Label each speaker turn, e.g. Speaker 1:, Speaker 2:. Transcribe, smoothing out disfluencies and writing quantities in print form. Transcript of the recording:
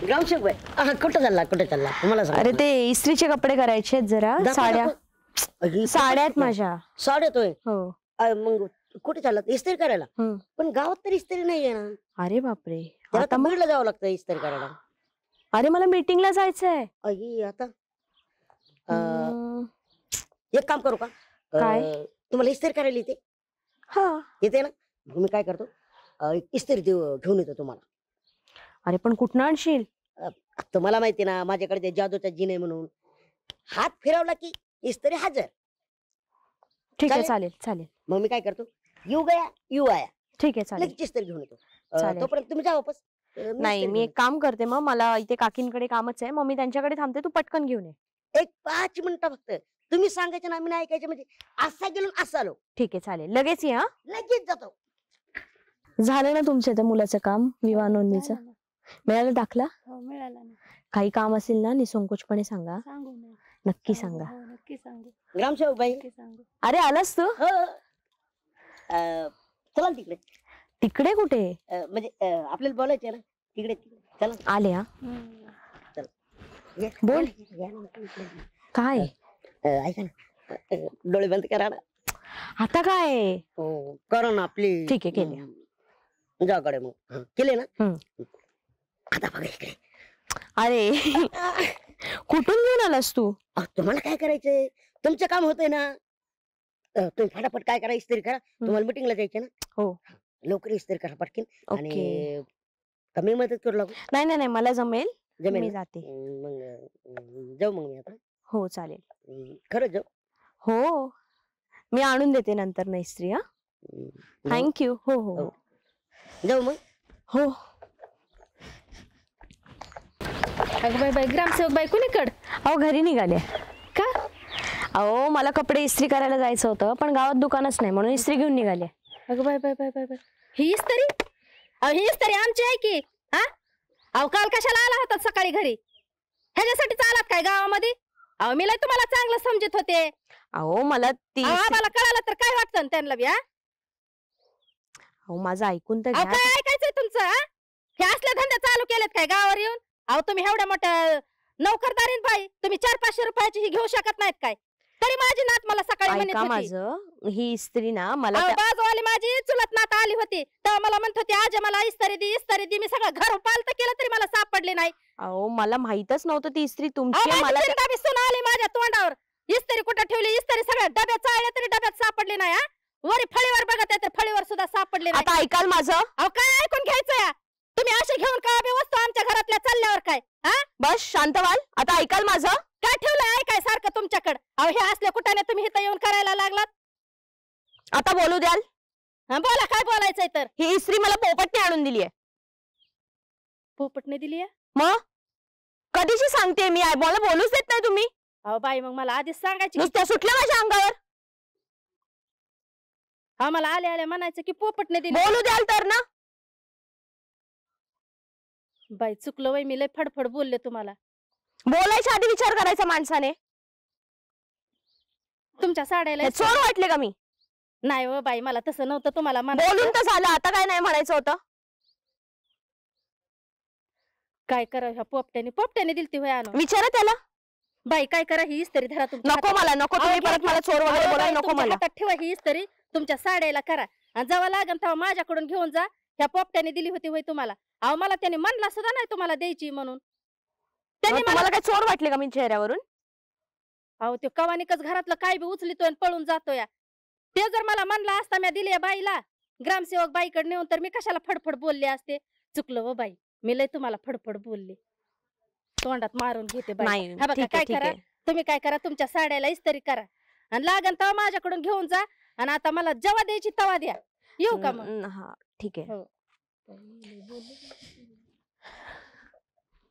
Speaker 1: ग्रामसेवक बाई कुठं चालला तुम्हाला सांग.
Speaker 2: अरे ते इस्त्रीचे कपडे करायचे जरा. साड्या आहेत माझ्या.
Speaker 1: साड्या तोय.
Speaker 2: हो.
Speaker 1: मग कुठे चालला इस्त्री करायला? पण गावात तर इस्त्री नाहीये ना.
Speaker 2: अरे बापरे.
Speaker 1: आता बीडला जावं लागतं इस्त्री करायला.
Speaker 2: अरे मला मीटिंगला जायचंय.
Speaker 1: आता एक काम करू का?
Speaker 2: काय?
Speaker 1: तुम्हाला इस्त्री करायला येते?
Speaker 2: हा
Speaker 1: येते ना. मी काय करतो इस्त्री घेऊन येतो तुम्हाला.
Speaker 2: अरे पण कुठं आणशील?
Speaker 1: तुम्हाला माहिती ना माझ्याकडे ते जादूचा जीन आहे म्हणून. हात फिरवला की इस्त्री हजर.
Speaker 2: ठीक आहे चालेल चालेल.
Speaker 1: मग मी काय करतो यू गया यू आया.
Speaker 2: ठीक आहे चालेल.
Speaker 1: लगेच इस्त्री घेऊन येतो.
Speaker 2: चालेल.
Speaker 1: तोपर्यंत तुम्ही जा वापस.
Speaker 2: नाही मी एक काम करते मग मला इथे काकींकडे कामच आहे मग मी त्यांच्याकडे थांबते तू पटकन घेऊन ये.
Speaker 1: एक 5 मिनिटं फक्त. तुम्ही सांगायचं ना आम्ही नाही ऐकायचं म्हणजे असा गेलो असा आलो.
Speaker 2: ठीक आहे चालेल लगेच ये. हा
Speaker 1: लगेच जातो.
Speaker 2: झालं ना तुमच्या त्या मुलाचं काम विवाह नोंदणीचं? मिळालं दाखला?
Speaker 3: हो मिळाला ना.
Speaker 2: काही काम असेल ना निसंकोचपणे सांगा.
Speaker 3: सांगू ना.
Speaker 2: नक्की सांगा.
Speaker 3: हो नक्की सांगू.
Speaker 1: ग्रामसेवक बाई
Speaker 3: नक्की सांगू.
Speaker 2: अरे आलास तू?
Speaker 1: चला तिकडे.
Speaker 2: तिकडे कुठे?
Speaker 1: म्हणजे आपल्याला बोलायचं ना तिकडे चला.
Speaker 2: आले. हा बोल. काय?
Speaker 1: ऐका ना डोळे बंद करा ना.
Speaker 2: आता काय?
Speaker 1: करा ना आपली.
Speaker 2: ठीक आहे केले.
Speaker 1: जाकडे मग केले ना. आता बघा इकडे.
Speaker 2: अरे कुठून घेऊन आलास तू?
Speaker 1: तुम्हाला काय करायचंय? तुमचं काम होतंय ना. तुम्ही फटाफट काय करा इस्त्री करा. तुम्हाला मिटिंगला जायचं ना.
Speaker 2: हो
Speaker 1: लवकर इस्त्री करा पटकन.
Speaker 2: ओके.
Speaker 1: आणि कमी मदत करू लागू.
Speaker 2: नाही नाही नाही मला जमेल.
Speaker 1: जमेल
Speaker 2: मी
Speaker 1: ना?
Speaker 2: जाते.
Speaker 1: मग जाऊ मग मी आता.
Speaker 2: हो चालेल.
Speaker 1: खरंच जाऊ.
Speaker 2: हो मी आणून देते नंतर ना इस्त्री. हा थँक्यू. हो हो हो
Speaker 1: जाऊ मग.
Speaker 2: हो.
Speaker 3: अगं बाई बाई ग्रामसेवक बाई कुणीकड?
Speaker 2: अहो घरी निघाले.
Speaker 3: का?
Speaker 2: अहो मला कपडे इस्त्री करायला जायचं होतं पण गावात दुकानच नाही म्हणून इस्त्री घेऊन निघाले.
Speaker 3: अगं बाई बाई बाई बाई बाई ही इस्त्री? अहो ही इस्त्री आमची आहे की. हा अहो काल कशाला आला होता सकाळी घरी? ह्याच्यासाठी चालत काय गावामध्ये? अहो मी लय तुम्हाला चांगलं समजत होते.
Speaker 2: अहो मला ती
Speaker 3: मला कळालं तर काय वाटतं त्यांना बी?
Speaker 2: अहो माझं ऐकून तर
Speaker 3: अहो
Speaker 2: घ्या.
Speaker 3: काय ऐकायचंय तुमचं? हे असले धंदे चालू केलेत काय गावावर येऊन? अहो तुम्ही एवढ्या मोठ्या नोकरदारीन बाई तुम्ही 400-500 रुपयाची ही घेऊ शकत नाहीत काय? तरी माझी नात मला सकाळी म्हणत
Speaker 2: ऐका
Speaker 3: होती.
Speaker 2: माझं ही इस्त्री ना मला
Speaker 3: अहो, बाजूवाली माझी चुलत नात आली होती तेव्हा मला म्हणत होती आजी मला इस्त्री दे. मी सगळं घर पालत केलं तरी मला सापडले नाही.
Speaker 2: अहो मला माहितच नव्हतं ती इस्त्री
Speaker 3: अहो,
Speaker 2: तुमची आहे.
Speaker 3: माझी
Speaker 2: मला
Speaker 3: चिंता बी सून आली माझ्या तोंडावर. इस्त्री कुठं ठेवली? इस्त्री सगळ्या डब्यात चाळल्या तरी डब्यात सापडली नाही. वरी फळीवर बघत आहे तर फळीवर सुद्धा सापडले नाही.
Speaker 2: आता ऐकाल माझं?
Speaker 3: अहो काय ऐकून घ्यायचं? तुम्ही असे घेऊन का बी वस्तू आमच्या घरातल्या चालल्यावर काय?
Speaker 2: बस शांत व्हाल. आता ऐकाल माझं?
Speaker 3: काय ठेवलंय ऐकाय सारखं तुमच्याकडे? अहो हे असले कुठाने तुम्ही इथं येऊन करायला लागलात?
Speaker 2: आता बोलू द्याल?
Speaker 3: बोला काय बोलायचंय तर.
Speaker 2: ही इस्त्री मला पोपटने आणून दिली आहे.
Speaker 3: पोपटने दिली आहे?
Speaker 2: मग कधीशी सांगते मी मला बोलूच देत नाही तुम्ही.
Speaker 3: अहो बाई मग मला आधीच सांगायची.
Speaker 2: नुसत्या सुटल्या माझ्या अंगावर.
Speaker 3: हा मला आले आले म्हणायचं की पोपटने दिली.
Speaker 2: बोलू द्याल तर ना.
Speaker 3: बाई चुकलं वय मी लय फडफड बोलले तुम्हाला.
Speaker 2: बोलायच्या आधी विचार करायचा माणसाने.
Speaker 3: तुमच्या साड्याला
Speaker 2: चोर वाटले का मी?
Speaker 3: नाही हो बाई मला तसं नव्हतं तुम्हाला
Speaker 2: बोलून तर झालं. आता काय नाही म्हणायचं होतं?
Speaker 3: काय करा ह्या पोपट्याने दिलती होय आणून.
Speaker 2: विचारा त्याला.
Speaker 3: बाई काय करा ही इस्त्री धरा तुमच्या
Speaker 2: नको मला नको. तुम्ही परत मला चोर वगैरे बोलायला नको
Speaker 3: तुमच्या
Speaker 2: मला.
Speaker 3: हातात ठेवा ही इस्त्री तुमच्या साड्याला करा आणि जेव्हा लागेल तेव्हा माझ्याकडून घेऊन जा. ह्या पोपट्याने दिली होती होय तुम्हाला? अहो मला त्याने म्हणला सुद्धा नाही तुम्हाला द्यायची म्हणून. त्याने
Speaker 2: तुम्हाला काय चोर वाटले का मी चेहऱ्यावरून?
Speaker 3: अहो ते कवानिकच घरातलं काय बी उचलितोय आणि पळून जातोय. ते जर मला म्हणला असता मी दिली बाईला ग्रामसेवक बाईकडे नेऊन तर मी कशाला फडफड बोलले असते. चुकलं व बाई मी लय तुम्हाला फडफड बोलले. तोंडात मारून घेते बाई. हा बघा काय करा तुम्ही काय करा तुमच्या साड्याला इस्त्री करा आणि लागन तेव्हा माझ्याकडून घेऊन जा आणि आता मला जेव्हा द्यायची तवा द्या. येऊ का मग?
Speaker 2: हा ठीक आहे.
Speaker 3: हो.